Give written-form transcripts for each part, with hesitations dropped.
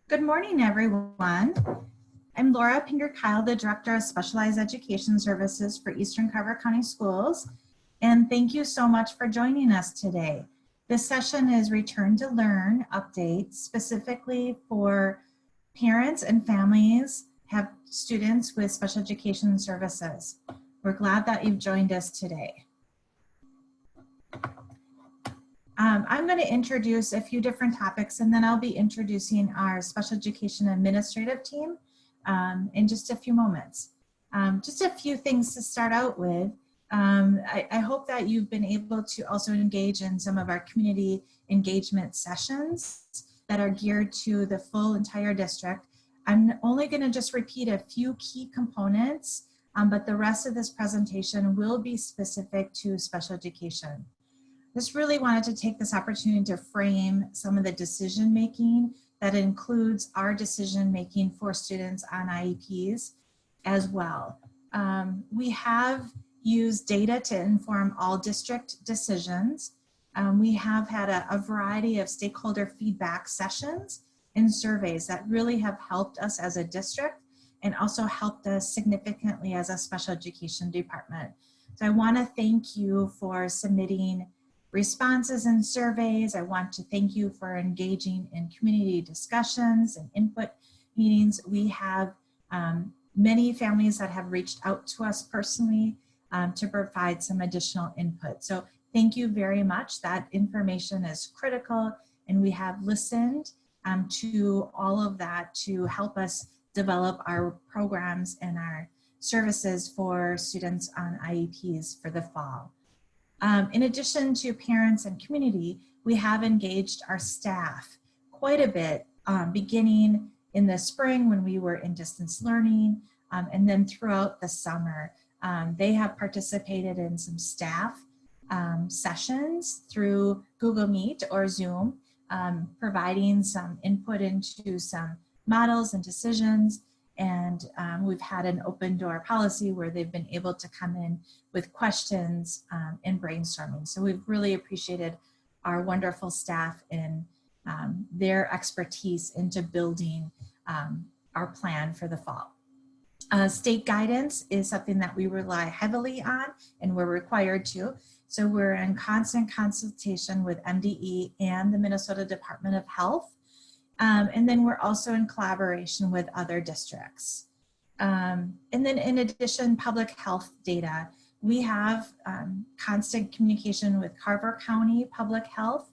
Good morning, everyone. I'm Laura Pinger-Kyle, the Director of Specialized Education Services for Eastern Carver County Schools, and thank you so much for joining us today. This session is Return to Learn updates specifically for parents and families have students with special education services. We're glad that you've joined us today. I'm going to introduce a few different topics, and then I'll be introducing our special education administrative team in just a few moments. Just a few things to start out with. I hope that you've been able to also engage in some of our community engagement sessions that are geared to the full entire district. I'm only going to just repeat a few key components, but the rest of this presentation will be specific to special education. Just really wanted to take this opportunity to frame some of the decision making that includes our decision making for students on IEPs as well. We have used data to inform all district decisions. We have had a variety of stakeholder feedback sessions and surveys that really have helped us as a district and also helped us significantly as a special education department. So I want to thank you for submitting responses and surveys. I want to thank you for engaging in community discussions and input meetings. We have many families that have reached out to us personally to provide some additional input. So thank you very much. That information is critical, and we have listened to all of that to help us develop our programs and our services for students on IEPs for the fall. In addition to parents and community, we have engaged our staff quite a bit, beginning in the spring when we were in distance learning, and then throughout the summer. They have participated in some staff sessions through Google Meet or Zoom, providing some input into some models and decisions. And we've had an open door policy where they've been able to come in with questions and brainstorming. So we've really appreciated our wonderful staff and their expertise into building our plan for the fall. State guidance is something that we rely heavily on, and we're required to. So we're in constant consultation with MDE and the Minnesota Department of Health. And then we're also in collaboration with other districts. And then in addition, public health data. We have constant communication with Carver County Public Health,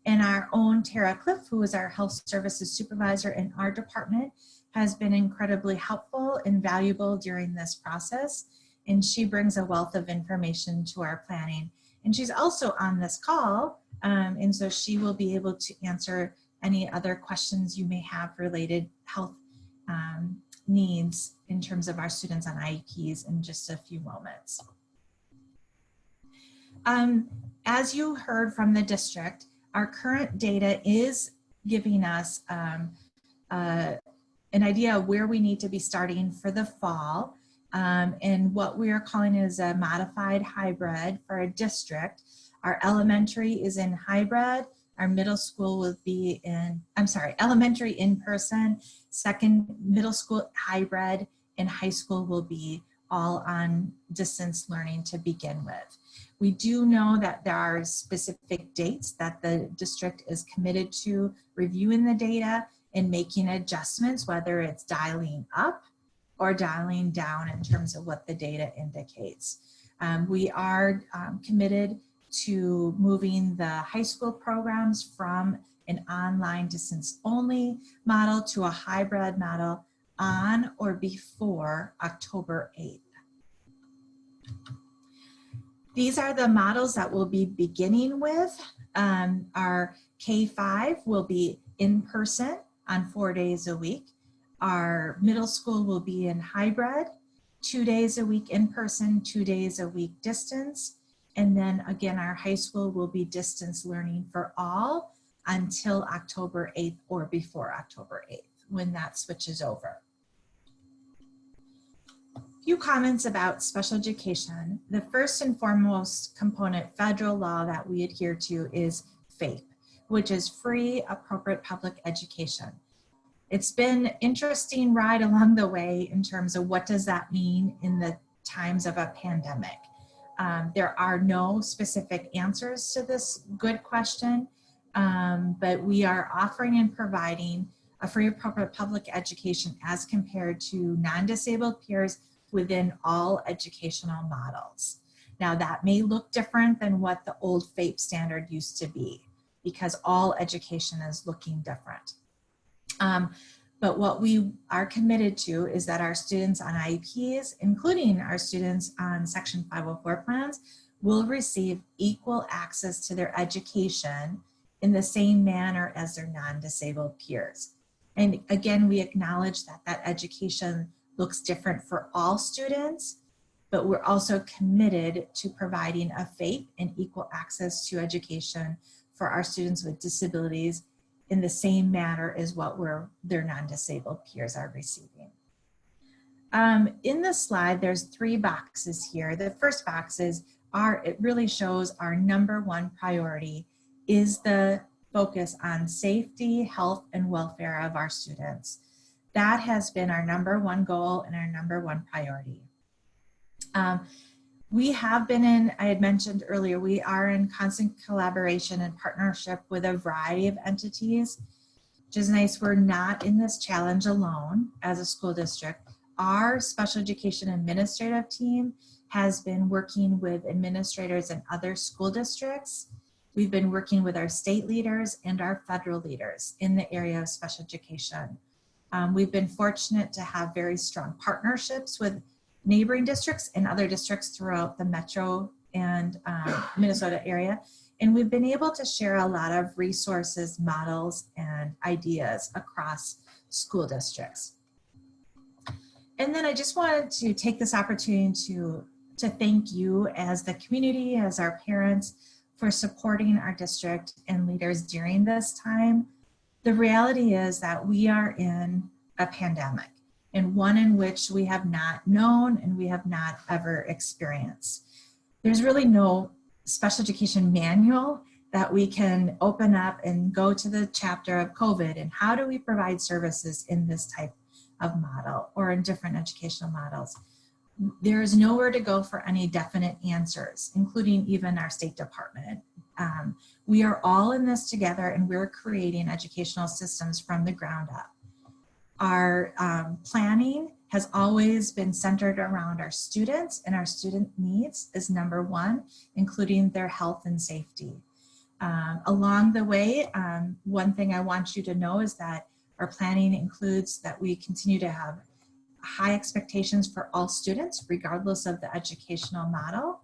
and our own Tara Cliff, who is our health services supervisor in our department, has been incredibly helpful and valuable during this process. And she brings a wealth of information to our planning. And she's also on this call, and so she will be able to answer any other questions you may have related health needs in terms of our students on IEPs in just a few moments. As you heard from the district, our current data is giving us an idea of where we need to be starting for the fall, and what we are calling is a modified hybrid for a district. Our elementary is in hybrid. Our middle school will be in, elementary in person, middle school hybrid, and high school will be all on distance learning to begin with. We do know that there are specific dates that the district is committed to reviewing the data and making adjustments, whether it's dialing up or dialing down in terms of what the data indicates. We are committed to moving the high school programs from an online distance only model to a hybrid model on or before October 8th. These are the models that we'll be beginning with. Our K-5 will be in person on 4 days a week. Our middle school will be in hybrid, 2 days a week in person, 2 days a week distance. And then again, our high school will be distance learning for all until October 8th or before October 8th when that switches over. A few comments about special education. The first and foremost component, federal law that we adhere to is FAPE, which is free appropriate public education. It's been interesting ride along the way in terms of what does that mean in the times of a pandemic. There are no specific answers to this good question, but we are offering and providing a free appropriate public education as compared to non-disabled peers within all educational models. Now that may look different than what the old FAPE standard used to be, because all education is looking different. But what we are committed to is that our students on IEPs, including our students on Section 504 plans, will receive equal access to their education in the same manner as their non-disabled peers. And again, we acknowledge that that education looks different for all students, but we're also committed to providing a FAPE and equal access to education for our students with disabilities in the same manner as what their non-disabled peers are receiving. In this slide, there's 3 boxes here. The first box is it really shows our #1 priority is the focus on safety, health, and welfare of our students. That has been our #1 goal and our #1 priority. We have been I had mentioned earlier, we are in constant collaboration and partnership with a variety of entities, which is nice. We're not in this challenge alone as a school district. Our special education administrative team has been working with administrators in other school districts. We've been working with our state leaders and our federal leaders in the area of special education. We've been fortunate to have very strong partnerships with neighboring districts and other districts throughout the Metro and Minnesota area. And we've been able to share a lot of resources, models, and ideas across school districts. And then I just wanted to take this opportunity to thank you as the community, as our parents, for supporting our district and leaders during this time. The reality is that we are in a pandemic, and one in which we have not known and we have not ever experienced. There's really no special education manual that we can open up and go to the chapter of COVID and how do we provide services in this type of model or in different educational models. There is nowhere to go for any definite answers, including even our State Department. We are all in this together, and we're creating educational systems from the ground up. Our planning has always been centered around our students, and our student needs is #1, including their health and safety. Along the way, one thing I want you to know is that our planning includes that we continue to have high expectations for all students, regardless of the educational model.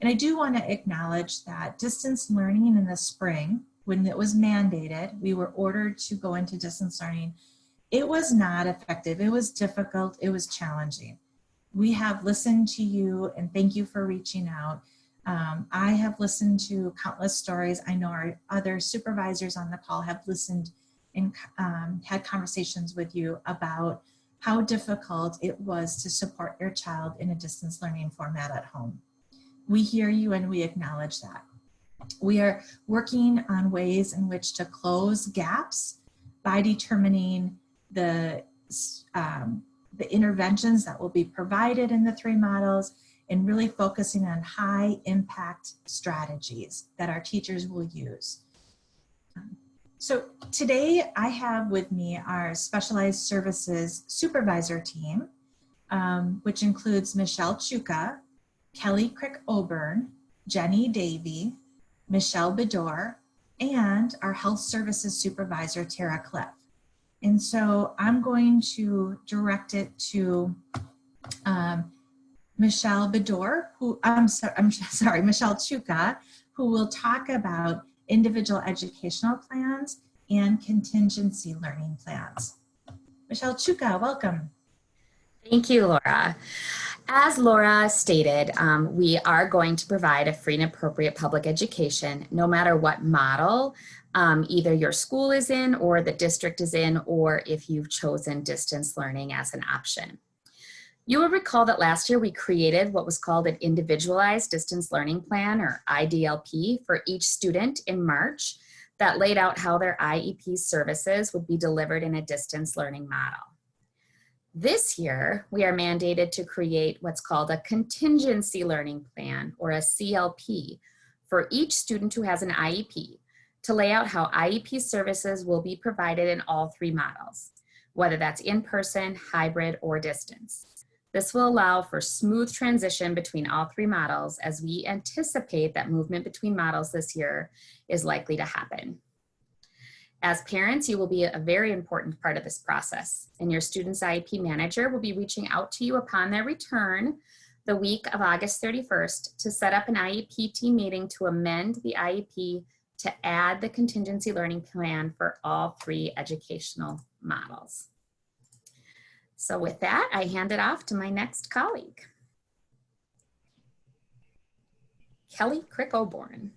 And I do want to acknowledge that distance learning in the spring, when it was mandated, we were ordered to go into distance learning. It was not effective. It was difficult. It was challenging. We have listened to you, and thank you for reaching out. I have listened to countless stories. I know our other supervisors on the call have listened and had conversations with you about how difficult it was to support your child in a distance learning format at home. We hear you and we acknowledge that. We are working on ways in which to close gaps by determining the interventions that will be provided in the 3 models and really focusing on high impact strategies that our teachers will use. So today I have with me our specialized services supervisor team, which includes Michelle Chuka, Kelly Crick-Oburn, Jenny Davey, Michelle Bedore, and our health services supervisor, Tara Cliff. And so I'm going to direct it to Michelle Bedore, Michelle Chuka, who will talk about individual educational plans and contingency learning plans. Michelle Chuka, welcome. Thank you, Laura. As Laura stated, we are going to provide a free and appropriate public education, no matter what model either your school is in or the district is in, or if you've chosen distance learning as an option. You will recall that last year we created what was called an Individualized Distance Learning Plan, or IDLP, for each student in March. that laid out how their IEP services would be delivered in a distance learning model. This year, we are mandated to create what's called a contingency learning plan, or a CLP, for each student who has an IEP, to lay out how IEP services will be provided in all three models, whether that's in person, hybrid, or distance. This will allow for smooth transition between all three models, as we anticipate that movement between models this year is likely to happen. As parents, you will be a very important part of this process, and your student's IEP manager will be reaching out to you upon their return the week of August 31st to set up an IEP team meeting to amend the IEP to add the contingency learning plan for all three educational models. So with that, I hand it off to my next colleague, Kelly Crick-Oborn.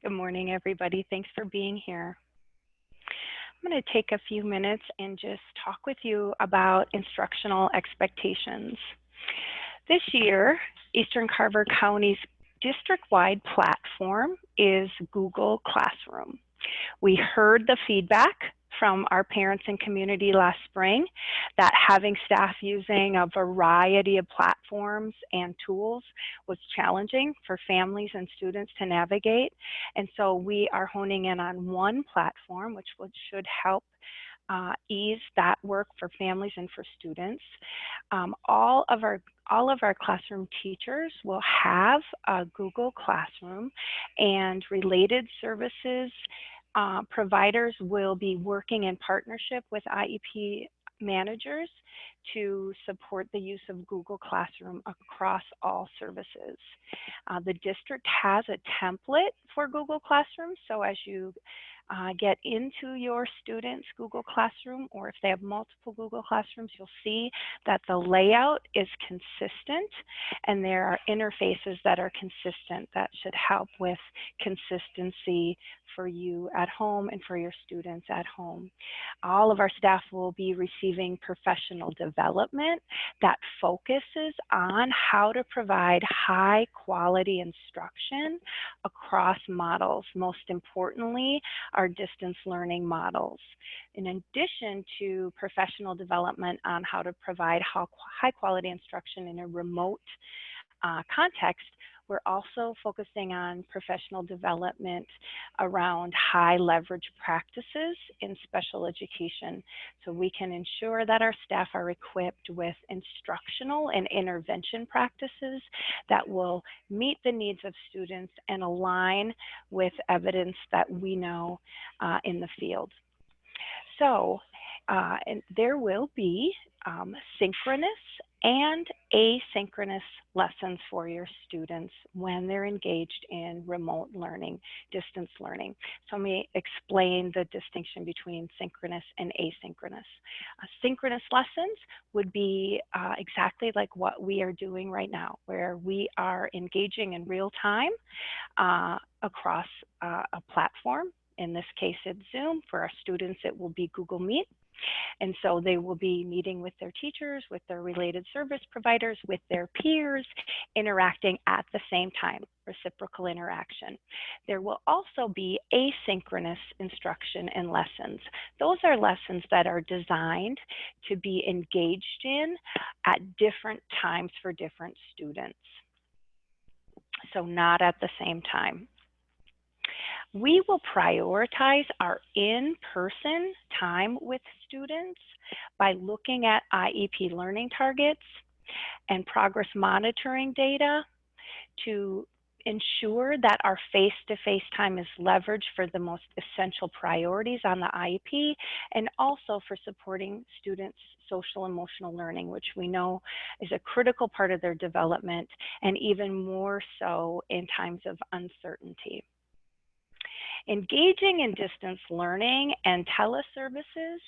Good morning, everybody. Thanks for being here. I'm going to take a few minutes and just talk with you about instructional expectations. This year, Eastern Carver County's district-wide platform is Google Classroom. We heard the feedback from our parents and community last spring that having staff using a variety of platforms and tools was challenging for families and students to navigate. And so we are honing in on one platform, which should help ease that work for families and for students. All of our classroom teachers will have a Google Classroom, and related services providers will be working in partnership with IEP managers to support the use of Google Classroom across all services. The district has a template for Google Classroom, so as you get into your students' Google Classroom, or if they have multiple Google Classrooms, you'll see that the layout is consistent and there are interfaces that are consistent that should help with consistency for you at home and for your students at home. All of our staff will be receiving professional development that focuses on how to provide high quality instruction across models, most importantly, our distance learning models. In addition to professional development on how to provide high quality instruction in a remote context, we're also focusing on professional development around high leverage practices in special education, so we can ensure that our staff are equipped with instructional and intervention practices that will meet the needs of students and align with evidence that we know in the field. So and there will be synchronous and asynchronous lessons for your students when they're engaged in remote learning, distance learning. So let me explain the distinction between synchronous and asynchronous. Synchronous lessons would be exactly like what we are doing right now, where we are engaging in real time across a platform. In this case, it's Zoom. For our students, it will be Google Meet. And so they will be meeting with their teachers, with their related service providers, with their peers, interacting at the same time, reciprocal interaction. There will also be asynchronous instruction and lessons. Those are lessons that are designed to be engaged in at different times for different students. So not at the same time. We will prioritize our in-person time with students by looking at IEP learning targets and progress monitoring data to ensure that our face-to-face time is leveraged for the most essential priorities on the IEP, and also for supporting students' social emotional learning, which we know is a critical part of their development, and even more so in times of uncertainty. Engaging in distance learning and teleservices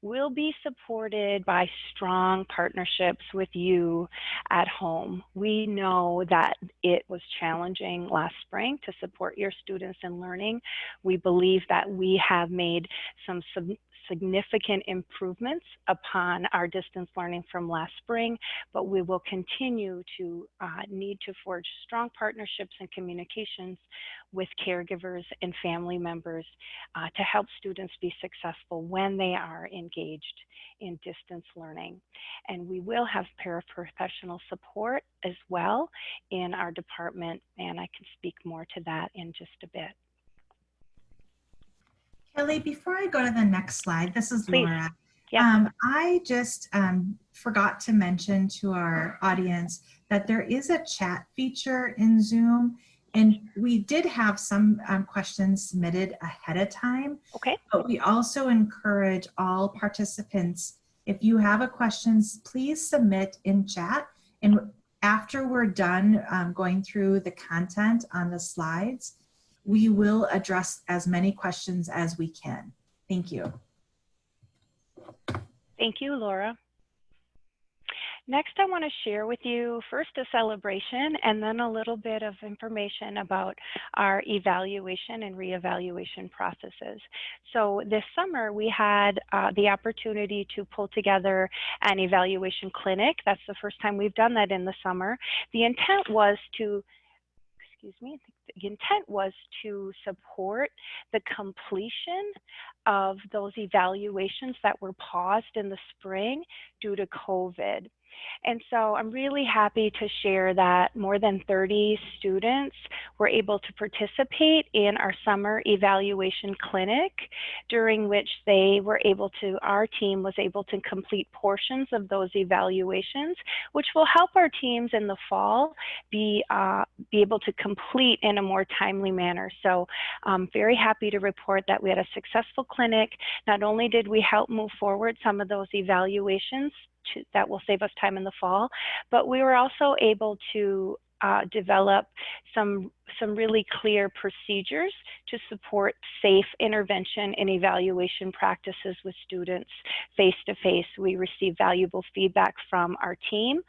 will be supported by strong partnerships with you at home. We know that it was challenging last spring to support your students in learning. We believe that we have made some significant improvements upon our distance learning from last spring, but we will continue to need to forge strong partnerships and communications with caregivers and family members to help students be successful when they are engaged in distance learning. And we will have paraprofessional support as well in our department, and I can speak more to that in just a bit. Kelly, before I go to the next slide, this is Please. Laura. Yeah. I just forgot to mention to our audience that there is a chat feature in Zoom, and we did have some questions submitted ahead of time. Okay. But we also encourage all participants, if you have a questions, please submit in chat. And after we're done going through the content on the slides, we will address as many questions as we can. Thank you. Thank you, Laura. Next, I want to share with you first a celebration and then a little bit of information about our evaluation and reevaluation processes. So this summer, we had the opportunity to pull together an evaluation clinic. That's the first time we've done that in the summer. The intent was to the intent was to support the completion of those evaluations that were paused in the spring due to COVID. And so I'm really happy to share that more than 30 students were able to participate in our summer evaluation clinic, during which our team was able to complete portions of those evaluations, which will help our teams in the fall be able to complete in a more timely manner. So I'm very happy to report that we had a successful clinic. Not only did we help move forward some of those evaluations that will save us time in the fall, but we were also able to develop some really clear procedures to support safe intervention and evaluation practices with students face-to-face. We received valuable feedback from our team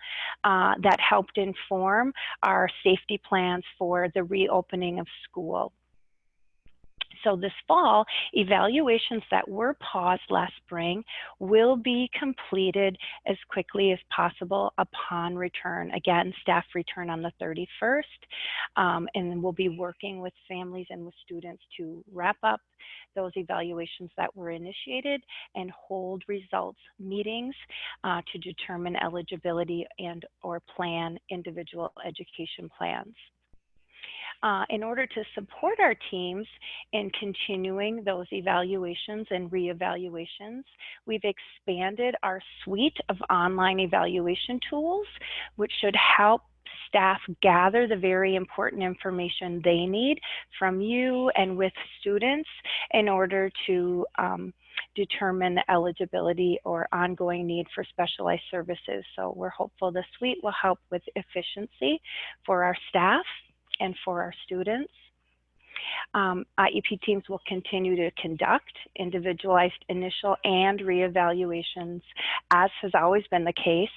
that helped inform our safety plans for the reopening of school. So this fall, evaluations that were paused last spring will be completed as quickly as possible upon return. Again, staff return on the 31st, and then we'll be working with families and with students to wrap up those evaluations that were initiated and hold results meetings to determine eligibility and or plan individual education plans. In order to support our teams in continuing those evaluations and reevaluations, we've expanded our suite of online evaluation tools, which should help staff gather the very important information they need from you and with students in order to determine the eligibility or ongoing need for specialized services. So we're hopeful the suite will help with efficiency for our staff and for our students. IEP teams will continue to conduct individualized initial and reevaluations, as has always been the case.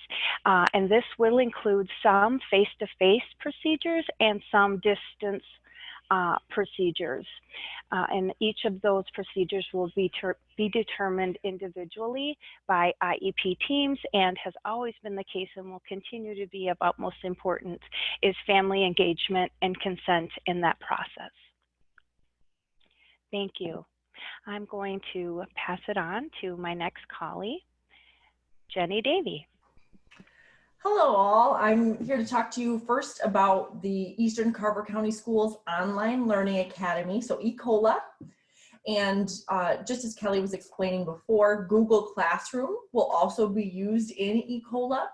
And this will include some face-to-face procedures and some distance procedures. And each of those procedures will be determined individually by IEP teams, and has always been the case and will continue to be of utmost importance is family engagement and consent in that process. Thank you. I'm going to pass it on to my next colleague, Jenny Davey. Hello all, I'm here to talk to you first about the Eastern Carver County Schools Online Learning Academy, so ECOLA. And just as Kelly was explaining before, Google Classroom will also be used in ECOLA,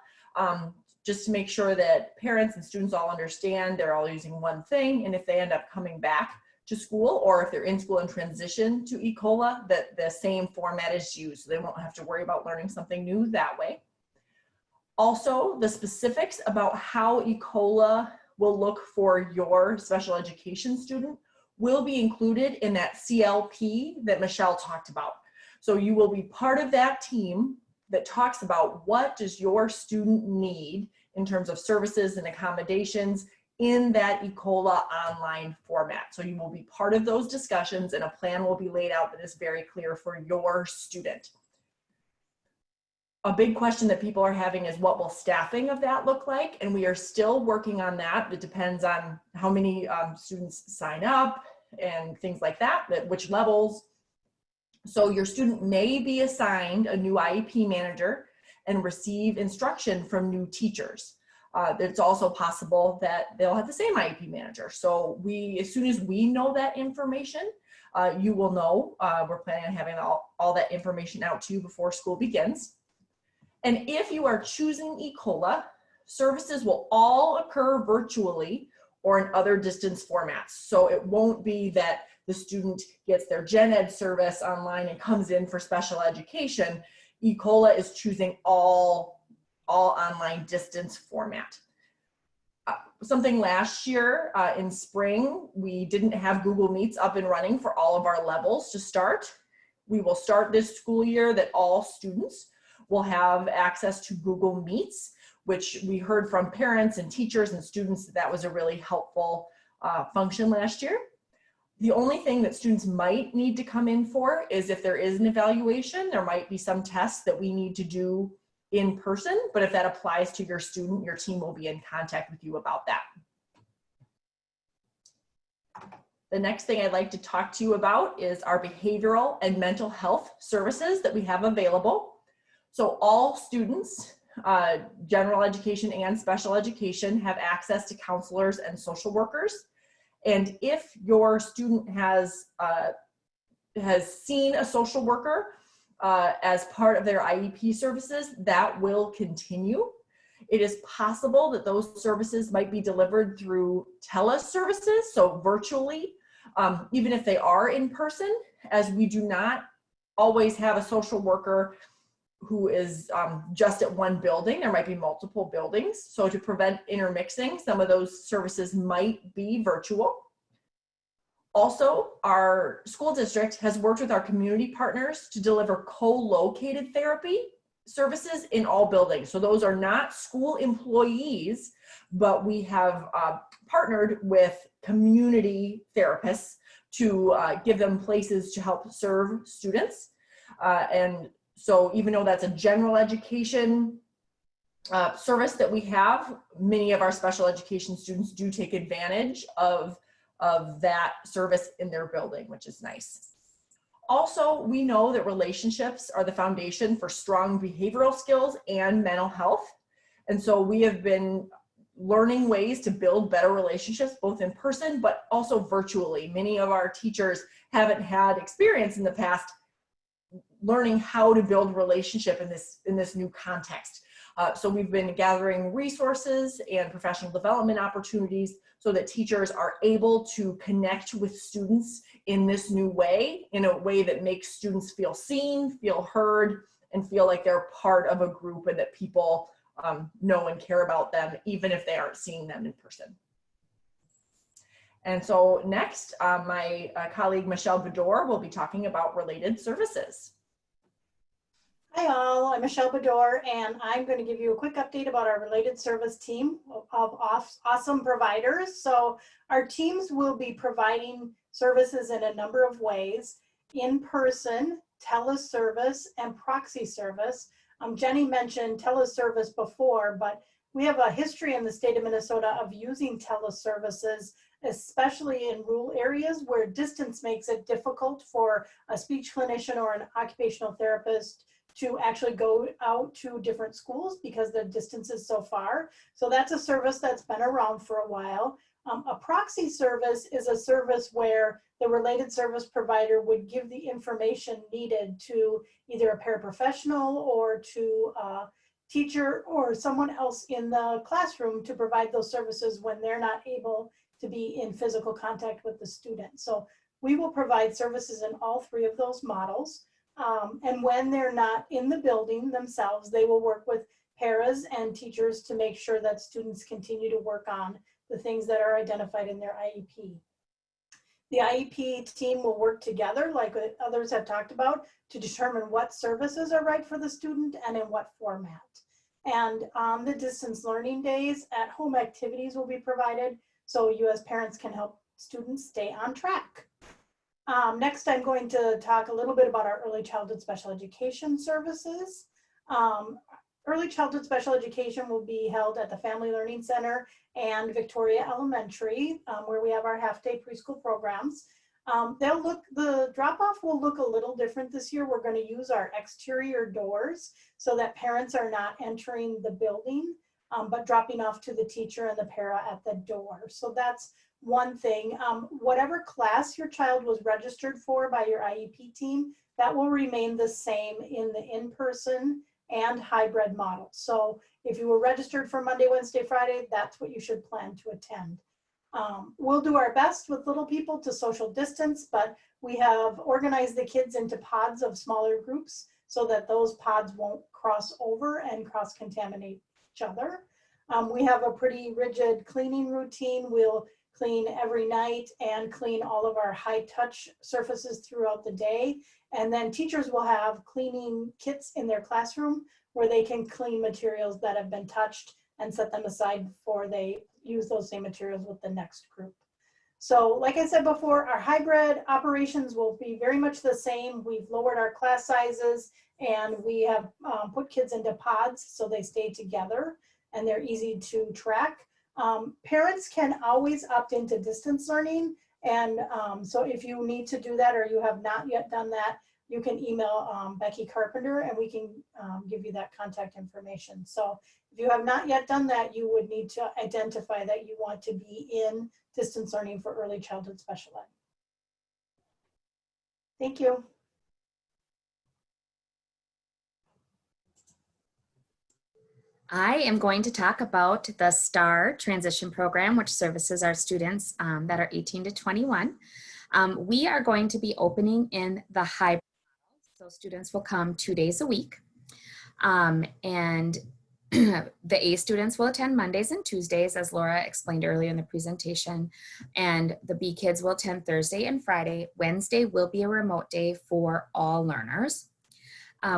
just to make sure that parents and students all understand they're all using one thing, and if they end up coming back to school, or if they're in school and transition to ECOLA, that the same format is used, so they won't have to worry about learning something new that way. Also, the specifics about how ECOLA will look for your special education student will be included in that CLP that Michelle talked about. So you will be part of that team that talks about what does your student need in terms of services and accommodations in that ECOLA online format. So you will be part of those discussions, and a plan will be laid out that is very clear for your student. A big question that people are having is, what will staffing of that look like? And we are still working on that. It depends on how many students sign up and things like that, which levels. So your student may be assigned a new IEP manager and receive instruction from new teachers. It's also possible that they'll have the same IEP manager. So as soon as we know that information, you will know. We're planning on having all that information out to you before school begins. And if you are choosing ECOLA, services will all occur virtually or in other distance formats. So it won't be that the student gets their gen ed service online and comes in for special education. ECOLA is choosing all online distance format. Something last year in spring, we didn't have Google Meets up and running for all of our levels to start. We will start this school year that all students will have access to Google Meets, which we heard from parents and teachers and students that was a really helpful function last year. The only thing that students might need to come in for is if there is an evaluation, there might be some tests that we need to do in person, but if that applies to your student, your team will be in contact with you about that. The next thing I'd like to talk to you about is our behavioral and mental health services that we have available. So all students, general education and special education, have access to counselors and social workers. And if your student has seen a social worker as part of their IEP services, that will continue. It is possible that those services might be delivered through teleservices, so virtually, even if they are in person, as we do not always have a social worker who is just at one building. There might be multiple buildings. So to prevent intermixing, some of those services might be virtual. Also, our school district has worked with our community partners to deliver co-located therapy services in all buildings. So those are not school employees, but we have partnered with community therapists to give them places to help serve students. And so even though that's a general education service that we have, many of our special education students do take advantage of that service in their building, which is nice. Also, we know that relationships are the foundation for strong behavioral skills and mental health. And so we have been learning ways to build better relationships, both in person, but also virtually. Many of our teachers haven't had experience in the past learning how to build relationship in this new context. So we've been gathering resources and professional development opportunities so that teachers are able to connect with students in this new way, in a way that makes students feel seen, feel heard, and feel like they're part of a group and that people know and care about them, even if they aren't seeing them in person. And so next, my colleague Michelle Bedore will be talking about related services. Hi all, I'm Michelle Bedore, and I'm going to give you a quick update about our related service team of awesome providers. So our teams will be providing services in a number of ways: in person, teleservice, and proxy service. Jenny mentioned teleservice before, but we have a history in the state of Minnesota of using teleservices, especially in rural areas where distance makes it difficult for a speech clinician or an occupational therapist to actually go out to different schools because the distance is so far. So that's a service that's been around for a while. A proxy service is a service where the related service provider would give the information needed to either a paraprofessional or to a teacher or someone else in the classroom to provide those services when they're not able to be in physical contact with the student. So we will provide services in all three of those models. And when they're not in the building themselves, they will work with paras and teachers to make sure that students continue to work on the things that are identified in their IEP. The IEP team will work together, like others have talked about, to determine what services are right for the student and in what format. And on the distance learning days, at-home activities will be provided so you as parents can help students stay on track. Next, I'm going to talk a little bit about our early childhood special education services. Early childhood special education will be held at the Family Learning Center and Victoria Elementary, where we have our half-day preschool programs. The drop-off will look a little different this year. We're going to use our exterior doors so that parents are not entering the building, but dropping off to the teacher and the para at the door. So that's one thing. Whatever class your child was registered for by your IEP team, that will remain the same in the in-person and hybrid model. So if you were registered for Monday, Wednesday, Friday, that's what you should plan to attend. We'll do our best with little people to social distance, but we have organized the kids into pods of smaller groups so that those pods won't cross over and cross-contaminate each other. We have a pretty rigid cleaning routine. We'll clean every night and clean all of our high-touch surfaces throughout the day. And then teachers will have cleaning kits in their classroom where they can clean materials that have been touched and set them aside before they use those same materials with the next group. So like I said before, our hybrid operations will be very much the same. We've lowered our class sizes and we have put kids into pods so they stay together and they're easy to track. Parents can always opt into distance learning. And so if you need to do that or you have not yet done that, you can email Becky Carpenter and we can give you that contact information. So if you have not yet done that, you would need to identify that you want to be in distance learning for early childhood special ed. Thank you. I am going to talk about the STAR transition program, which services our students that are 18 to 21. We are going to be opening in the hybrid model, so students will come 2 days a week. And the A students will attend Mondays and Tuesdays, as Laura explained earlier in the presentation, and the B kids will attend Thursday and Friday. Wednesday will be a remote day for all learners.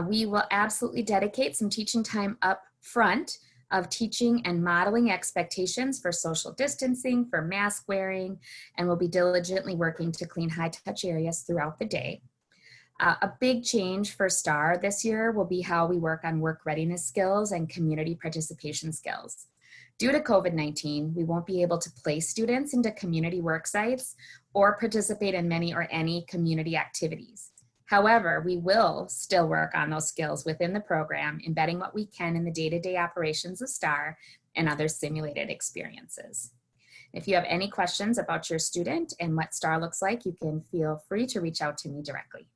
We will absolutely dedicate some teaching time up front of teaching and modeling expectations for social distancing, for mask wearing, and we'll be diligently working to clean high-touch areas throughout the day. A big change for STAR this year will be how we work on work readiness skills and community participation skills. Due to COVID-19, we won't be able to place students into community work sites or participate in many or any community activities. However, we will still work on those skills within the program, embedding what we can in the day-to-day operations of STAR and other simulated experiences. If you have any questions about your student and what STAR looks like, you can feel free to reach out to me directly.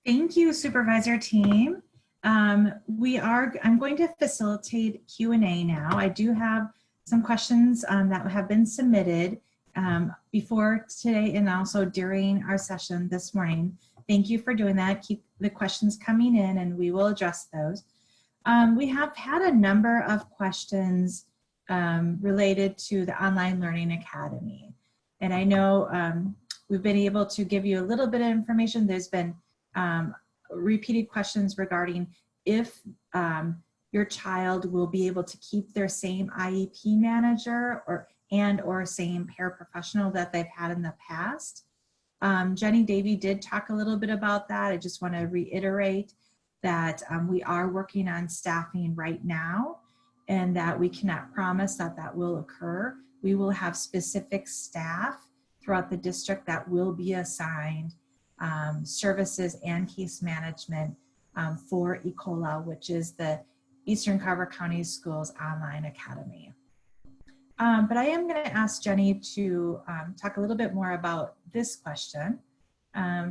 Thank you, supervisor team. I'm going to facilitate Q&A now. I do have some questions that have been submitted before today and also during our session this morning. Thank you for doing that. Keep the questions coming in and we will address those. We have had a number of questions related to the Online Learning Academy. And I know we've been able to give you a little bit of information. There's been repeated questions regarding if your child will be able to keep their same IEP manager or same paraprofessional that they've had in the past. Jenny Davey did talk a little bit about that. I just want to reiterate that we are working on staffing right now and that we cannot promise that that will occur. We will have specific staff throughout the district that will be assigned services and case management for ECOLA, which is the Eastern Carver County Schools Online Academy. But I am going to ask Jenny to talk a little bit more about this question.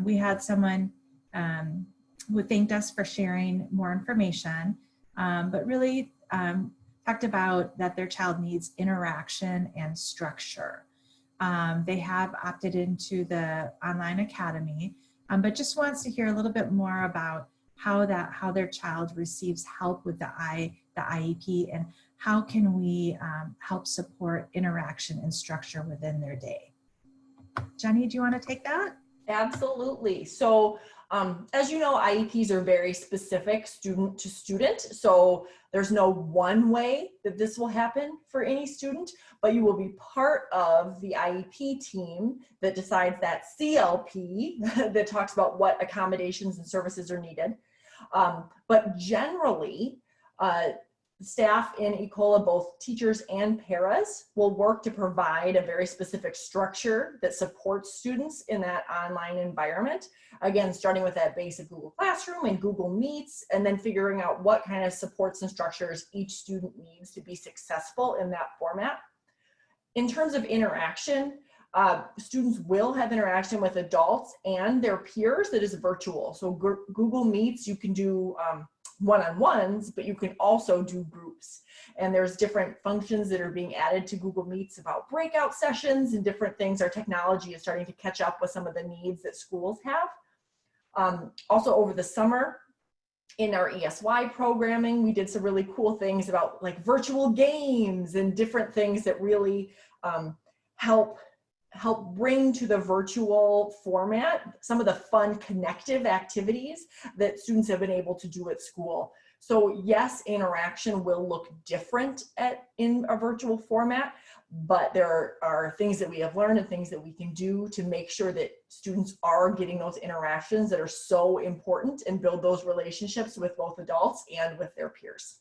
We had someone who thanked us for sharing more information, but really talked about that their child needs interaction and structure. They have opted into the online academy, but just wants to hear a little bit more about how their child receives help with the IEP and how can we help support interaction and structure within their day. Jenny, do you want to take that? Absolutely. So as you know, IEPs are very specific student to student. So there's no one way that this will happen for any student, but you will be part of the IEP team that decides that CLP that talks about what accommodations and services are needed. But generally, staff in ECOLA, both teachers and paras, will work to provide a very specific structure that supports students in that online environment. Again, starting with that basic Google Classroom and Google Meets, and then figuring out what kind of supports and structures each student needs to be successful in that format. In terms of interaction, students will have interaction with adults and their peers that is virtual. So Google Meets, you can do one-on-ones, but you can also do groups. And there's different functions that are being added to Google Meets about breakout sessions and different things. Our technology is starting to catch up with some of the needs that schools have. Also over the summer, in our ESY programming, we did some really cool things about like virtual games and different things that really help bring to the virtual format some of the fun connective activities that students have been able to do at school. So yes, interaction will look different in a virtual format, but there are things that we have learned and things that we can do to make sure that students are getting those interactions that are so important and build those relationships with both adults and with their peers.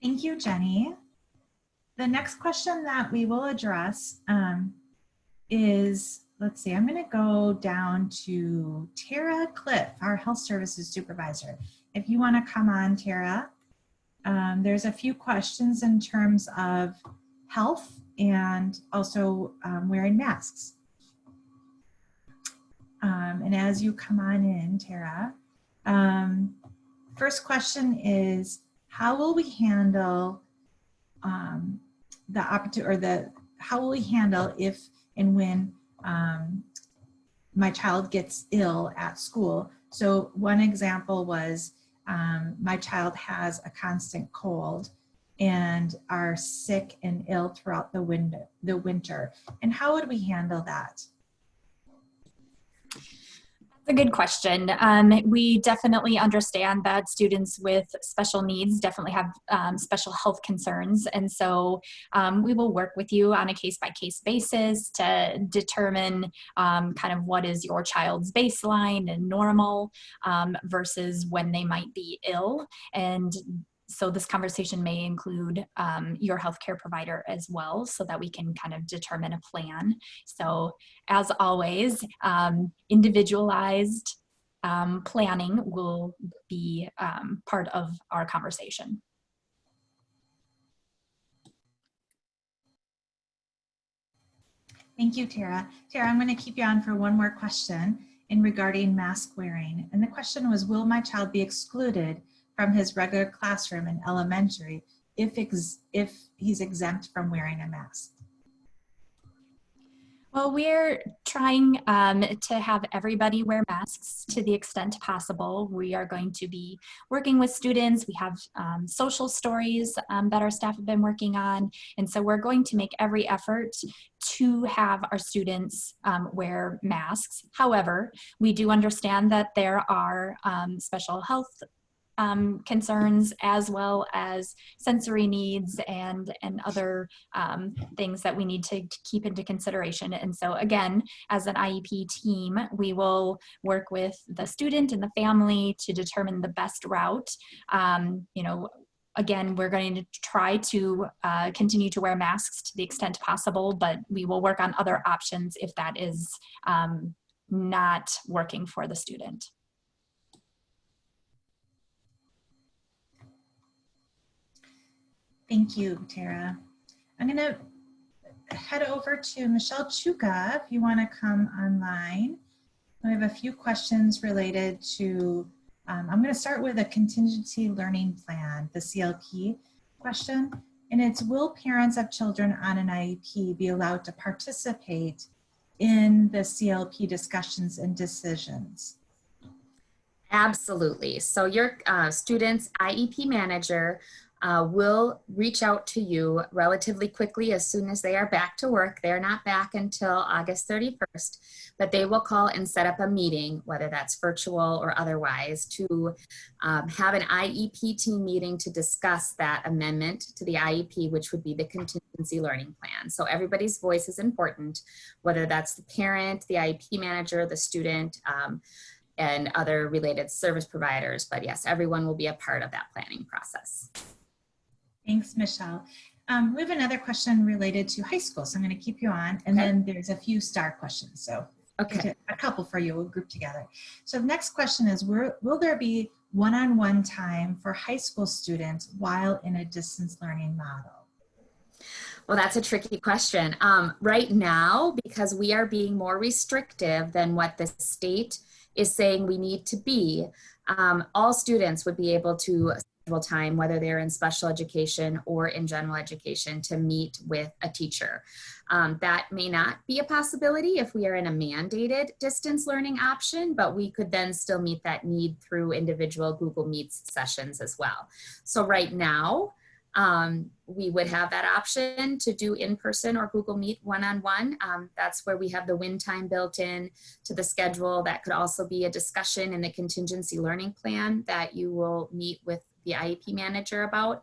Thank you, Jenny. The next question that we will address is, let's see, I'm going to go down to Tara Cliff, our Health Services Supervisor. If you want to come on, Tara, there's a few questions in terms of health and also wearing masks. And as you come on in, Tara, first question is, how will we handle how will we handle if and when my child gets ill at school? So one example was my child has a constant cold and are sick and ill throughout the winter. And how would we handle that? A good question. We definitely understand that students with special needs definitely have special health concerns. And so we will work with you on a case-by-case basis to determine kind of what is your child's baseline and normal versus when they might be ill. And so this conversation may include your healthcare provider as well, so that we can kind of determine a plan. So as always, individualized planning will be part of our conversation. Thank you, Tara. Tara, I'm going to keep you on for one more question regarding mask wearing. And the question was, will my child be excluded from his regular classroom in elementary if he's exempt from wearing a mask? Well, we're trying to have everybody wear masks to the extent possible. We are going to be working with students. We have social stories that our staff have been working on. And so we're going to make every effort to have our students wear masks. However, we do understand that there are special health concerns, as well as sensory needs and other things that we need to keep into consideration. And so again, as an IEP team, we will work with the student and the family to determine the best route. You know, again, we're going to try to continue to wear masks to the extent possible, but we will work on other options if that is not working for the student. Thank you, Tara. I'm going to head over to Michelle Chuka if you want to come online. I have a few questions related to, I'm going to start with a contingency learning plan, the CLP question. And it's, will parents of children on an IEP be allowed to participate in the CLP discussions and decisions? Absolutely. So your student's IEP manager will reach out to you relatively quickly as soon as they are back to work. They're not back until August 31st, but they will call and set up a meeting, whether that's virtual or otherwise, to have an IEP team meeting to discuss that amendment to the IEP, which would be the contingency learning plan. So everybody's voice is important, whether that's the parent, the IEP manager, the student, and other related service providers. But yes, everyone will be a part of that planning process. Thanks, Michelle. We have another question related to high school, so I'm going to keep you on, and then there's a few star questions. So Okay. a couple for you, we'll group together. So the next question is, will there be one-on-one time for high school students while in a distance learning model? Well, that's a tricky question. Right now, because we are being more restrictive than what the state is saying we need to be, all students would be able to schedule time, whether they're in special education or in general education, to meet with a teacher. That may not be a possibility if we are in a mandated distance learning option, but we could then still meet that need through individual Google Meets sessions as well. So right now, we would have that option to do in-person or Google Meet one-on-one. That's where we have the win time built in to the schedule. That could also be a discussion in the contingency learning plan that you will meet with the IEP manager about.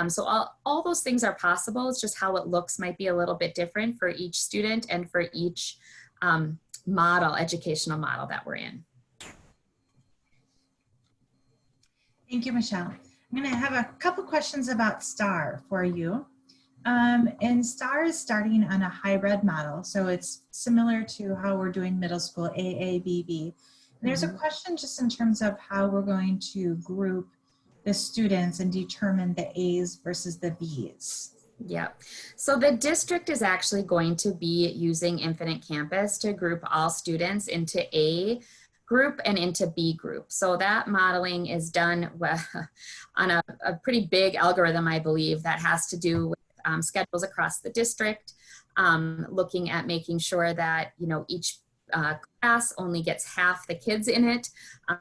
So all those things are possible. It's just how it looks might be a little bit different for each student and for each educational model that we're in. Thank you, Michelle. I'm going to have a couple questions about STAR for you. And STAR is starting on a hybrid model, so it's similar to how we're doing middle school, AABB. There's a question just in terms of how we're going to group the students and determine the A's versus the B's. Yeah, so the district is actually going to be using Infinite Campus to group all students into A group and into B group. So that modeling is done on a pretty big algorithm, I believe, that has to do with schedules across the district, looking at making sure that, you know, each class only gets half the kids in it.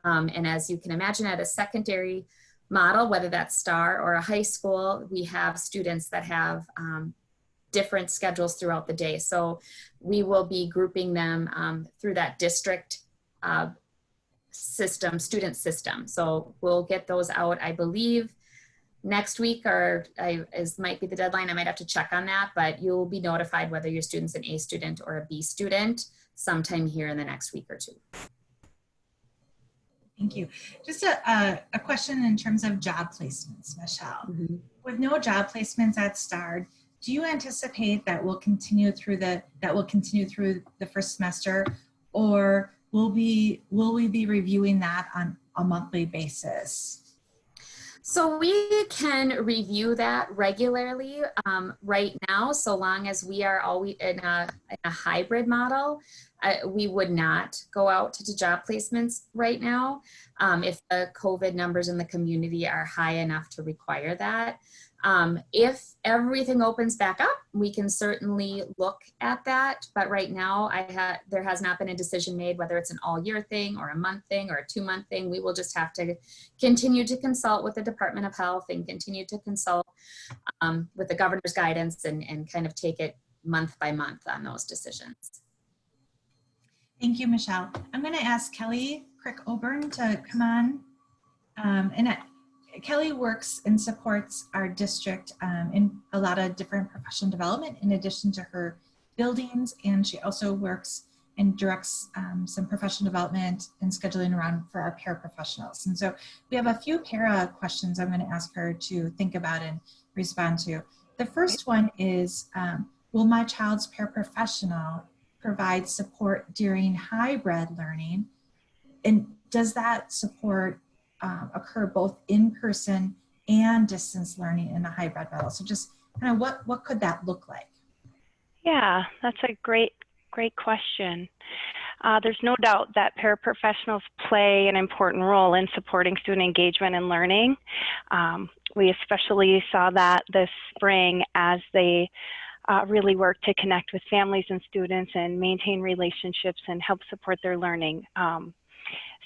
And as you can imagine, at a secondary model, whether that's STAR or a high school, we have students that have different schedules throughout the day. So we will be grouping them through that district system, student system. So we'll get those out, I believe, next week, or might be the deadline. I might have to check on that, but you'll be notified whether your student's an A student or a B student sometime here in the next week or two. Thank you. Just a question in terms of job placements, Michelle. With no job placements at STAR, do you anticipate that will continue through the first semester, or will we be reviewing that on a monthly basis? So we can review that regularly right now, so long as we are always in a hybrid model. We would not go out to job placements right now if the COVID numbers in the community are high enough to require that. If everything opens back up, we can certainly look at that. But right now, there has not been a decision made whether it's an all-year thing or a month thing or a 2-month thing. We will just have to continue to consult with the Department of Health and continue to consult with the governor's guidance and kind of take it month by month on those decisions. Thank you, Michelle. I'm going to ask Kelly Crick-Oburn to come on. Kelly works and supports our district in a lot of different professional development in addition to her buildings, and she also works and directs some professional development and scheduling around for our paraprofessionals. And so we have a few para questions I'm going to ask her to think about and respond to. The first one is, will my child's paraprofessional provide support during hybrid learning? And does that support occur both in person and distance learning in a hybrid model? So just kind of what could that look like? Yeah, that's a great question. There's no doubt that paraprofessionals play an important role in supporting student engagement and learning. We especially saw that this spring as they really work to connect with families and students and maintain relationships and help support their learning.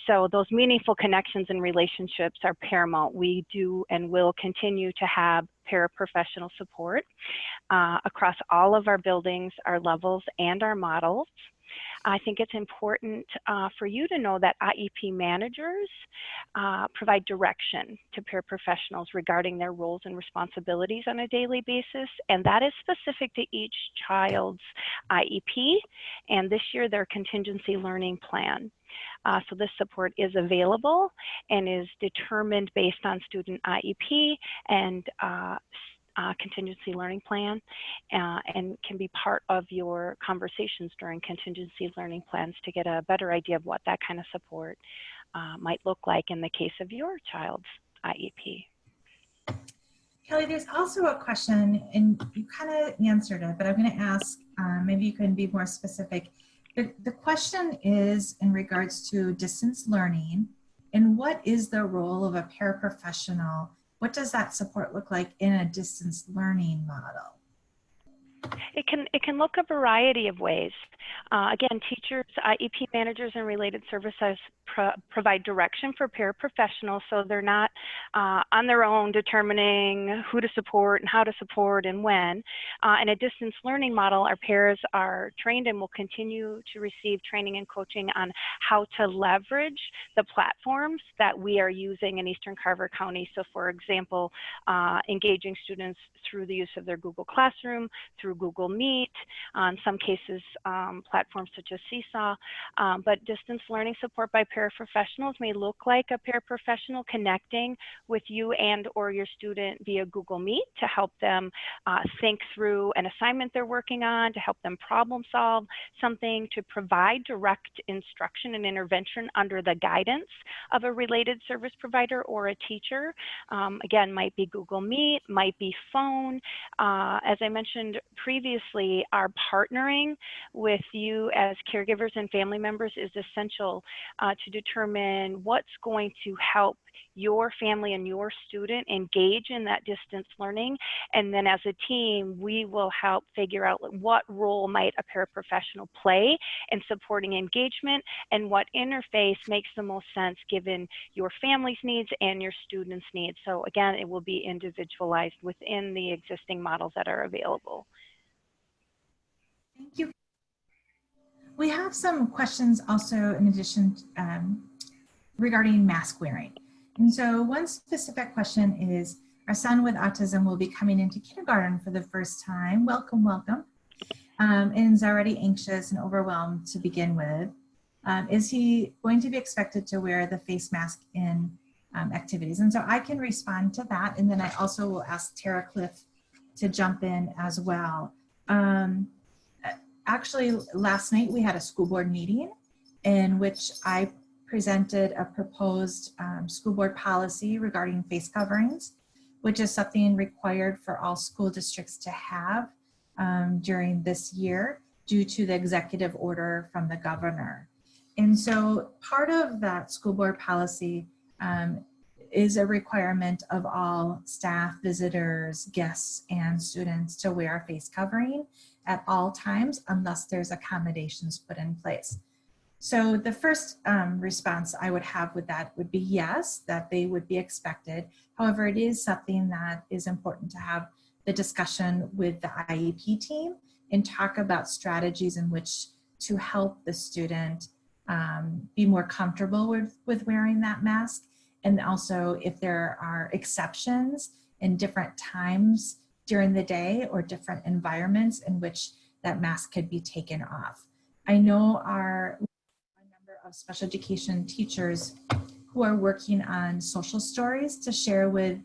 So those meaningful connections and relationships are paramount. We do and will continue to have paraprofessional support across all of our buildings, our levels, and our models. I think it's important for you to know that IEP managers provide direction to paraprofessionals regarding their roles and responsibilities on a daily basis, and that is specific to each child's IEP, and this year their contingency learning plan. So this support is available and is determined based on student IEP and contingency learning plan, and can be part of your conversations during contingency learning plans to get a better idea of what that kind of support might look like in the case of your child's IEP. Kelly, there's also a question, and you kind of answered it, but I'm going to ask, maybe you can be more specific. The question is in regards to distance learning, and what is the role of a paraprofessional? What does that support look like in a distance learning model? It can look a variety of ways. Again, teachers, IEP managers, and related services provide direction for paraprofessionals, so they're not on their own determining who to support and how to support and when. In a distance learning model, our paras are trained and will continue to receive training and coaching on how to leverage the platforms that we are using in Eastern Carver County. So for example, engaging students through the use of their Google Classroom, through Google Meet, in some cases platforms such as Seesaw, but distance learning support by paraprofessionals may look like a paraprofessional connecting with you and or your student via Google Meet to help them think through an assignment they're working on, to help them problem solve something, to provide direct instruction and intervention under the guidance of a related service provider or a teacher. Again, might be Google Meet, might be phone. As I mentioned previously, our partnering with you as caregivers and family members is essential to determine what's going to help your family and your student engage in that distance learning. And then as a team, we will help figure out what role might a paraprofessional play in supporting engagement and what interface makes the most sense given your family's needs and your students' needs. So again, it will be individualized within the existing models that are available. Thank you. We have some questions also in addition regarding mask wearing. And so one specific question is, our son with autism will be coming into kindergarten for the first time. Welcome, welcome. And is already anxious and overwhelmed to begin with. Is he going to be expected to wear the face mask in activities? And so I can respond to that. And then I also will ask Tara Cliff to jump in as well. Actually, last night we had a school board meeting in which I presented a proposed school board policy regarding face coverings, which is something required for all school districts to have during this year due to the executive order from the governor. And so part of that school board policy is a requirement of all staff, visitors, guests, and students to wear a face covering at all times unless there's accommodations put in place. So the first response I would have with that would be yes, that they would be expected. However, it is something that is important to have the discussion with the IEP team and talk about strategies in which to help the student be more comfortable with wearing that mask. And also if there are exceptions in different times during the day or different environments in which that mask could be taken off. I know a number of special education teachers who are working on social stories to share with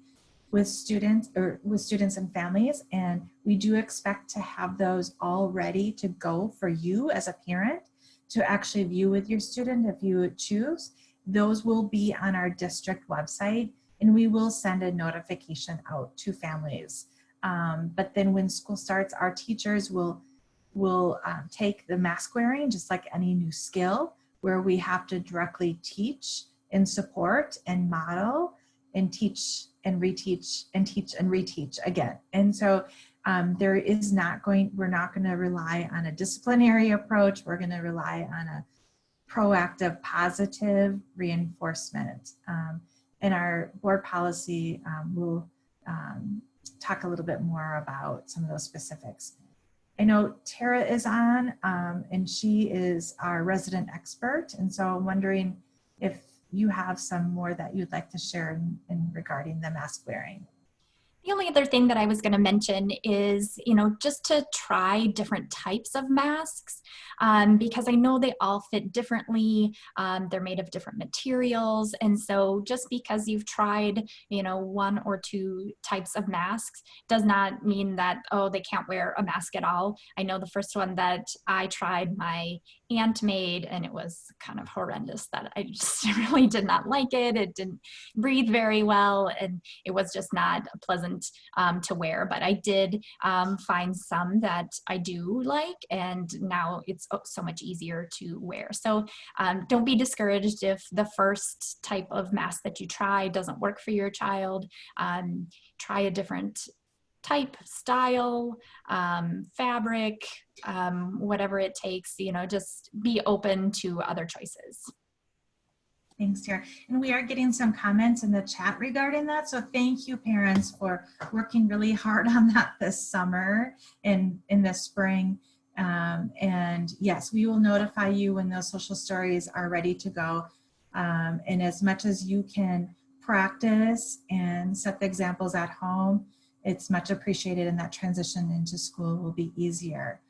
students and families, and we do expect to have those all ready to go for you as a parent to actually view with your student if you choose. Those will be on our district website, and we will send a notification out to families. But then when school starts, our teachers will take the mask wearing just like any new skill, where we have to directly teach and support and model and teach and reteach and teach and reteach again. And so we're not going to rely on a disciplinary approach. We're going to rely on a proactive, positive reinforcement. And our board policy will talk a little bit more about some of those specifics. I know Tara is on, and she is our resident expert. And so I'm wondering if you have some more that you'd like to share in regarding the mask wearing. The only other thing that I was going to mention is, just to try different types of masks, because I know they all fit differently. They're made of different materials. And so just because you've tried, one or two types of masks does not mean that, oh, they can't wear a mask at all. I know the first one that I tried, my aunt made, and it was kind of horrendous that I just really did not like it. It didn't breathe very well, and it was just not pleasant to wear, but I did find some that I do like, and now it's so much easier to wear. So don't be discouraged if the first type of mask that you try doesn't work for your child. Try a different type, style, fabric, whatever it takes, just be open to other choices. Thanks, Tara. And we are getting some comments in the chat regarding that. So thank you, parents, for working really hard on that this summer and in the spring. And yes, we will notify you when those social stories are ready to go. And as much as you can practice and set the examples at home, it's much appreciated, and that transition into school will be easier.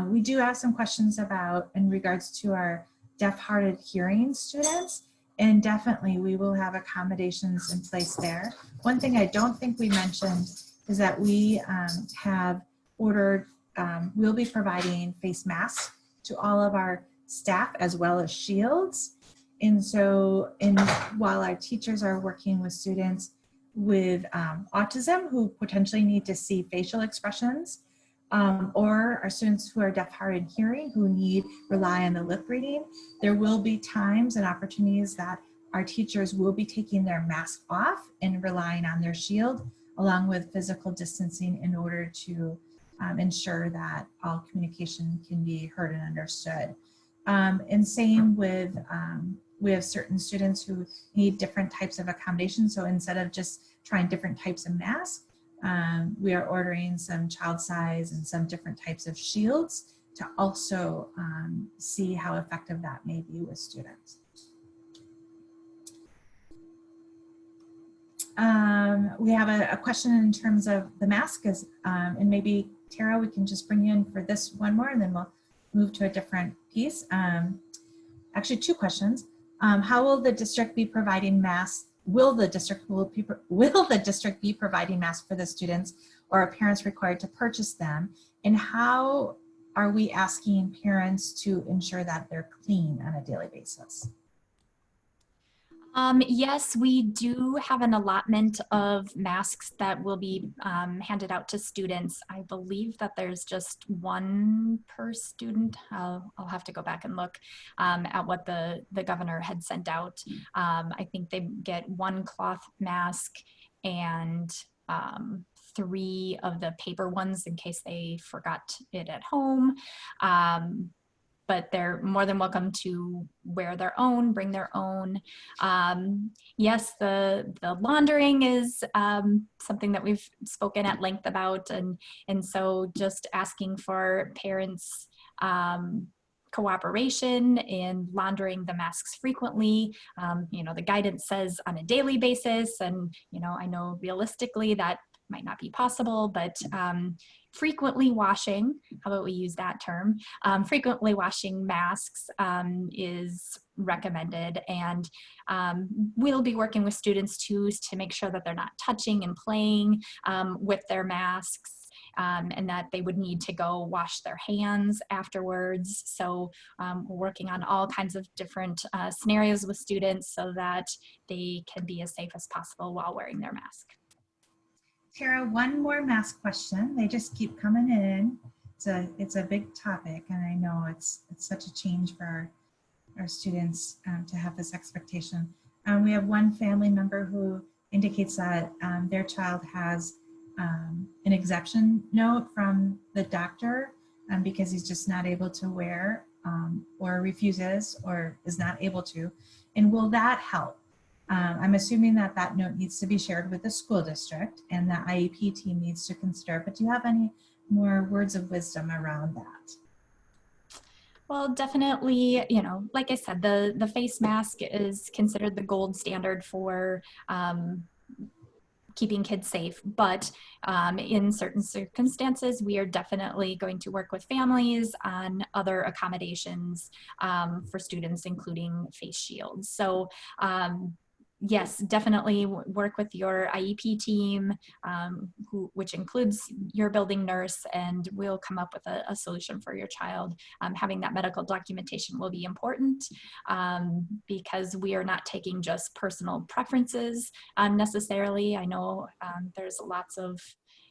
We do have some questions in regards to our deaf, hard of hearing students. And definitely we will have accommodations in place there. One thing I don't think we mentioned is that we have ordered, we'll be providing face masks to all of our staff as well as shields. And so while our teachers are working with students with autism who potentially need to see facial expressions, or our students who are deaf, hard of hearing who rely on the lip reading, there will be times and opportunities that our teachers will be taking their mask off and relying on their shield, along with physical distancing, in order to ensure that all communication can be heard and understood. And same with, we have certain students who need different types of accommodations. So instead of just trying different types of masks, we are ordering some child size and some different types of shields to also see how effective that may be with students. We have a question in terms of the mask, and maybe Tara, we can just bring you in for this one more, and then we'll move to a different piece. Actually, two questions. How will the district be providing masks? Will the district be providing masks for the students, or are parents required to purchase them? And how are we asking parents to ensure that they're clean on a daily basis? Yes, we do have an allotment of masks that will be handed out to students. I believe that there's just one per student. I'll have to go back and look at what the governor had sent out. I think they get one cloth mask and 3 of the paper ones in case they forgot it at home. But they're more than welcome to wear their own, bring their own. Yes, the laundering is something that we've spoken at length about, and so just asking for parents' cooperation in laundering the masks frequently. The guidance says on a daily basis, and I know realistically that might not be possible, but frequently washing, how about we use that term, frequently washing masks is recommended, and we'll be working with students too to make sure that they're not touching and playing with their masks, and that they would need to go wash their hands afterwards. So we're working on all kinds of different scenarios with students so that they can be as safe as possible while wearing their mask. Tara, one more mask question. They just keep coming in. It's a big topic, and I know it's such a change for our students to have this expectation. We have one family member who indicates that their child has an exemption note from the doctor because he's just not able to wear or refuses or is not able to? And will that help? I'm assuming that that note needs to be shared with the school district and the IEP team needs to consider, but do you have any more words of wisdom around that? Well, definitely, you know, like I said, the face mask is considered the gold standard for keeping kids safe, but in certain circumstances, we are definitely going to work with families on other accommodations for students, including face shields. So yes, definitely work with your IEP team, which includes your building nurse, and we'll come up with a solution for your child. Having that medical documentation will be important because we are not taking just personal preferences necessarily. I know there's lots of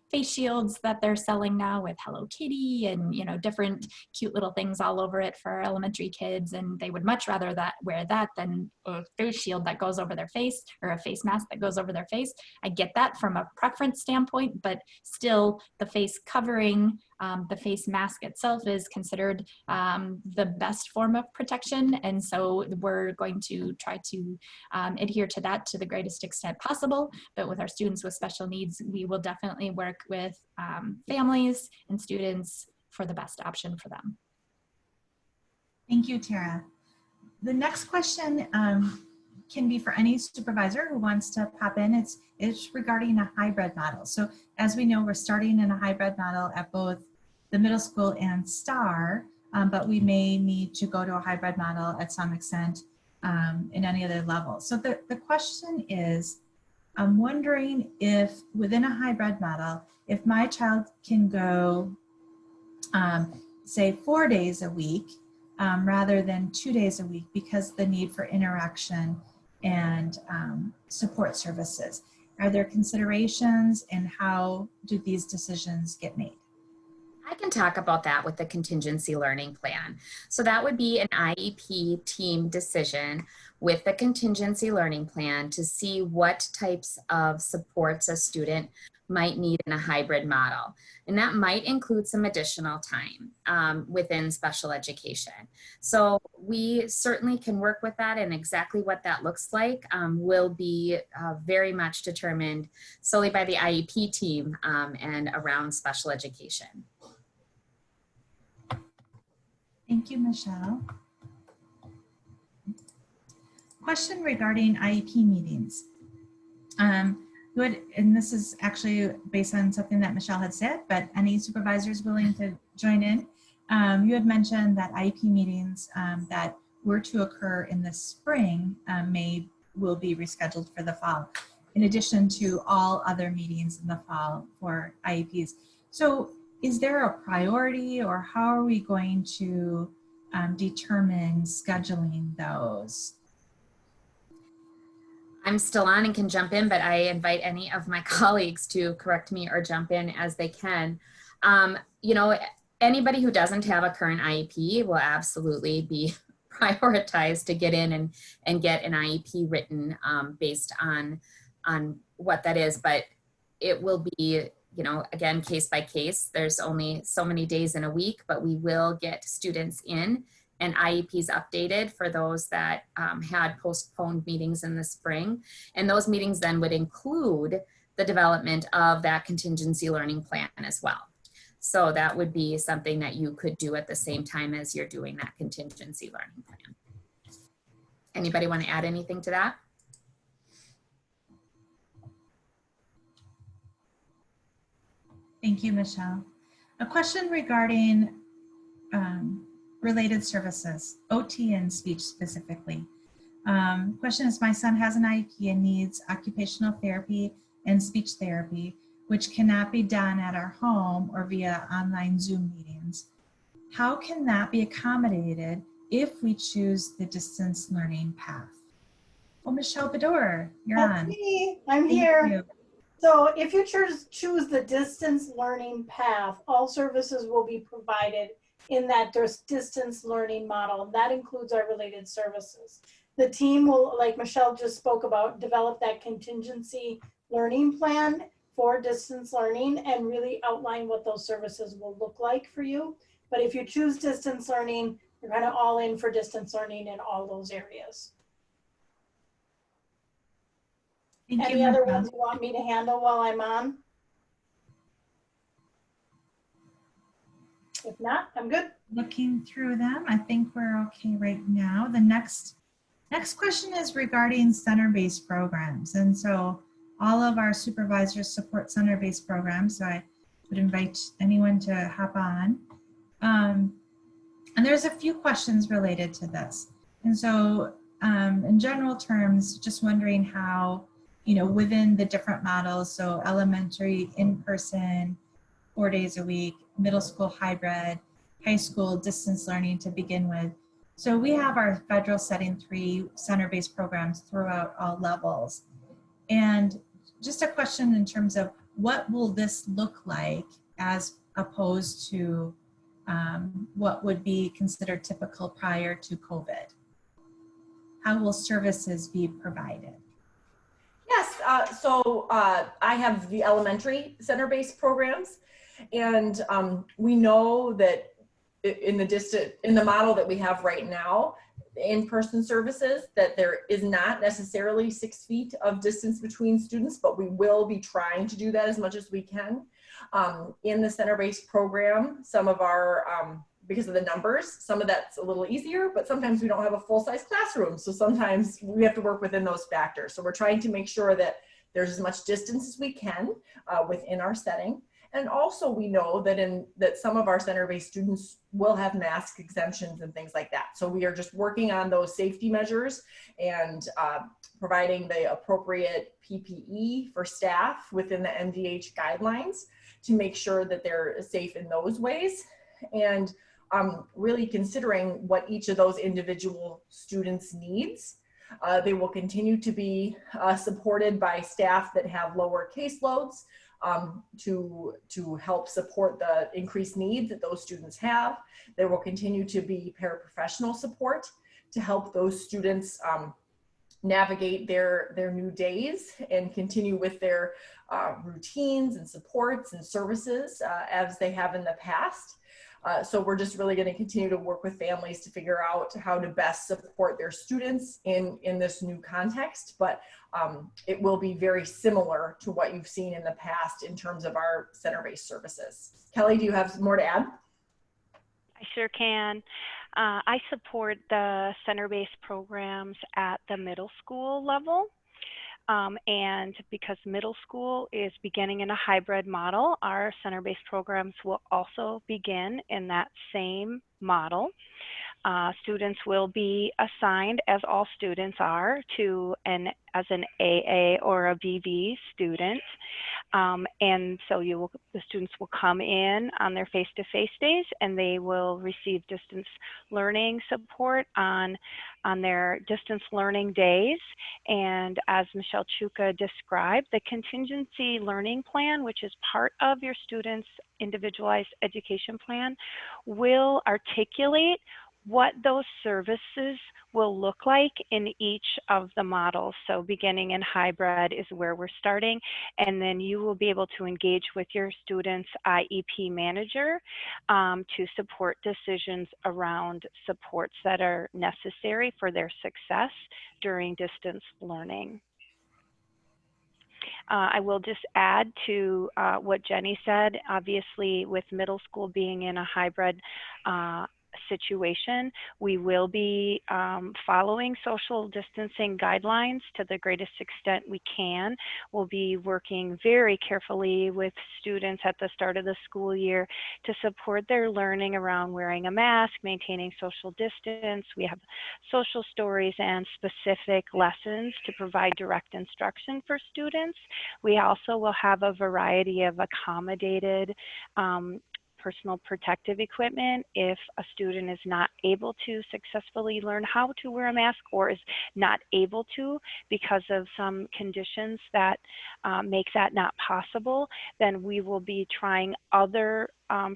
face shields that they're selling now with Hello Kitty and, you know, different cute little things all over it for elementary kids, and they would much rather wear that than a face shield that goes over their face or a face mask that goes over their face. I get that from a preference standpoint, but still the face covering, the face mask itself is considered the best form of protection, and so we're going to try to adhere to that to the greatest extent possible. But with our students with special needs, we will definitely work with families and students for the best option for them. Thank you, Tara. The next question can be for any supervisor who wants to pop in. It's regarding a hybrid model. So as we know, we're starting in a hybrid model at both the middle school and STAR, but we may need to go to a hybrid model at some extent in any other level. So the question is, I'm wondering if within a hybrid model, if my child can go, say 4 days a week rather than 2 days a week because the need for interaction and support services. Are there considerations and how do these decisions get made? I can talk about that with the contingency learning plan. So that would be an IEP team decision with the contingency learning plan to see what types of supports a student might need in a hybrid model. And that might include some additional time within special education. So we certainly can work with that, and exactly what that looks like will be very much determined solely by the IEP team and around special education. Thank you, Michelle. Question regarding IEP meetings. Good, and this is actually based on something that Michelle had said, but any supervisors willing to join in? You had mentioned that IEP meetings that were to occur in the spring will be rescheduled for the fall, in addition to all other meetings in the fall for IEPs. So is there a priority, or how are we going to determine scheduling those? I'm still on and can jump in, but I invite any of my colleagues to correct me or jump in as they can. You know, anybody who doesn't have a current IEP will absolutely be prioritized to get in and get an IEP written based on what that is, but it will be, you know, again, case by case. There's only so many days in a week, but we will get students in and IEPs updated for those that had postponed meetings in the spring. And those meetings then would include the development of that contingency learning plan as well. So that would be something that you could do at the same time as you're doing that contingency learning plan. Anybody want to add anything to that? Thank you, Michelle. A question regarding related services, OT and speech specifically. Question is, my son has an IEP and needs occupational therapy and speech therapy, which cannot be done at our home or via online Zoom meetings. How can that be accommodated if we choose the distance learning path? Well, Michelle Bador, you're on. Me. I'm here. So if you choose the distance learning path, all services will be provided in that distance learning model. That includes our related services. The team will, like Michelle just spoke about, develop that contingency learning plan for distance learning and really outline what those services will look like for you. But if you choose distance learning, We're kind of all in for distance learning in all those areas. Thank Any you, other Michelle. ones you want me to handle while I'm on? If not, I'm good. Looking through them, I think we're okay right now. The next question is regarding center-based programs. And so all of our supervisors support center-based programs. So I would invite anyone to hop on. And there's a few questions related to this. And so in general terms, just wondering how, within the different models, so elementary, in-person, 4 days a week, middle school hybrid, high school distance learning to begin with. So we have our federal setting 3 center-based programs throughout all levels. And just a question in terms of what will this look like as opposed to what would be considered typical prior to COVID? How will services be provided? Yes, so I have the elementary center-based programs, and we know that in the model that we have right now, in-person services, that there is not necessarily 6 feet of distance between students, but we will be trying to do that as much as we can. In the center-based program, some of our, because of the numbers, some of that's a little easier, but sometimes we don't have a full-size classroom. So sometimes we have to work within those factors. So we're trying to make sure that there's as much distance as we can within our setting. And also we know that some of our center-based students will have mask exemptions and things like that. So we are just working on those safety measures and providing the appropriate PPE for staff within the NVH guidelines to make sure that they're safe in those ways. And really considering what each of those individual students needs. They will continue to be supported by staff that have lower caseloads to help support the increased needs that those students have. There will continue to be paraprofessional support to help those students navigate their new days and continue with their routines and supports and services as they have in the past. So we're just really going to continue to work with families to figure out how to best support their students in this new context. But it will be very similar to what you've seen in the past in terms of our center-based services. Kelly, do you have more to add? I sure can. I support the center-based programs at the middle school level. And because middle school is beginning in a hybrid model, our center-based programs will also begin in that same model. Students will be assigned, as all students are, to as an AA or a BV student. And so the students will come in on their face-to-face days, and they will receive distance learning support on their distance learning days. And as Michelle Chuka described, the contingency learning plan, which is part of your students' individualized education plan, will articulate what those services will look like in each of the models. So beginning in hybrid is where we're starting, and then you will be able to engage with your students' IEP manager to support decisions around supports that are necessary for their success during distance learning. I will just add to what Jenny said. Obviously, with middle school being in a hybrid situation, we will be following social distancing guidelines to the greatest extent we can. We'll be working very carefully with students at the start of the school year to support their learning around wearing a mask, maintaining social distance. We have social stories and specific lessons to provide direct instruction for students. We also will have a variety of accommodated personal protective equipment if a student is not able to successfully learn how to wear a mask or is not able to because of some conditions that make that not possible. Then we will be trying other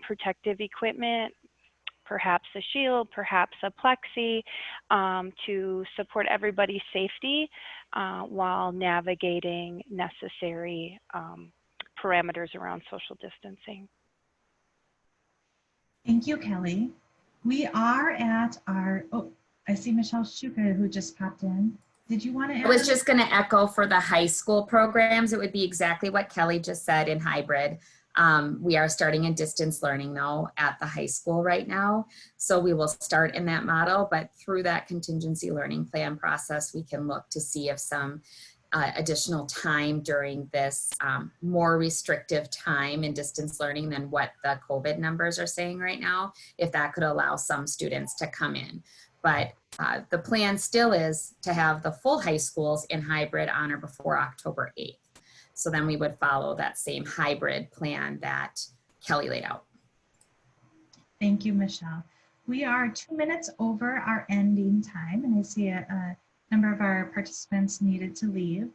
protective equipment, perhaps a shield, perhaps a plexi, to support everybody's safety while navigating necessary parameters around social distancing. Thank you, Kelly. We are at our, oh, I see Michelle Shuka who just popped in. Did you want to add? I was just going to echo for the high school programs. It would be exactly what Kelly just said in hybrid. We are starting in distance learning though at the high school right now. So we will start in that model, but through that contingency learning plan process, we can look to see if some additional time during this more restrictive time in distance learning than what the COVID numbers are saying right now, if that could allow some students to come in. But the plan still is to have the full high schools in hybrid on or before October 8th. So then we would follow that same hybrid plan that Kelly laid out. Thank you, Michelle. We are 2 minutes over our ending time, and I see a number of our participants needed to leave.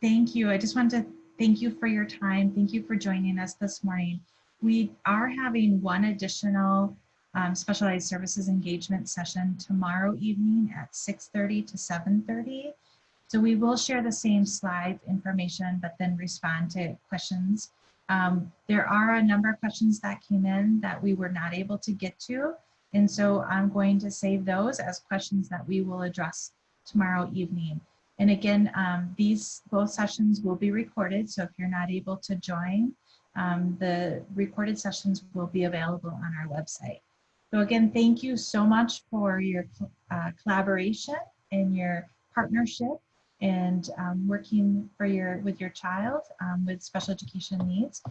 Thank you. I just want to thank you for your time. Thank you for joining us this morning. We are having one additional specialized services engagement session tomorrow evening at 6:30 to 7:30. So we will share the same slide information, but then respond to questions. There are a number of questions that came in that we were not able to get to. And so I'm going to save those as questions that we will address tomorrow evening. And again, these both sessions will be recorded. So if you're not able to join, the recorded sessions will be available on our website. So again, thank you so much for your collaboration and your partnership and working for with your child with special education needs.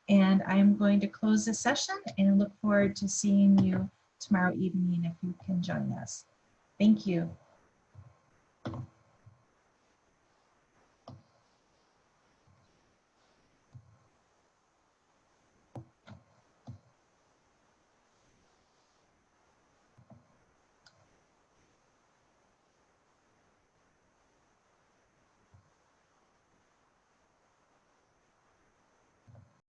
And I'm going to close this session and look forward to seeing you tomorrow evening if you can join us. Thank you.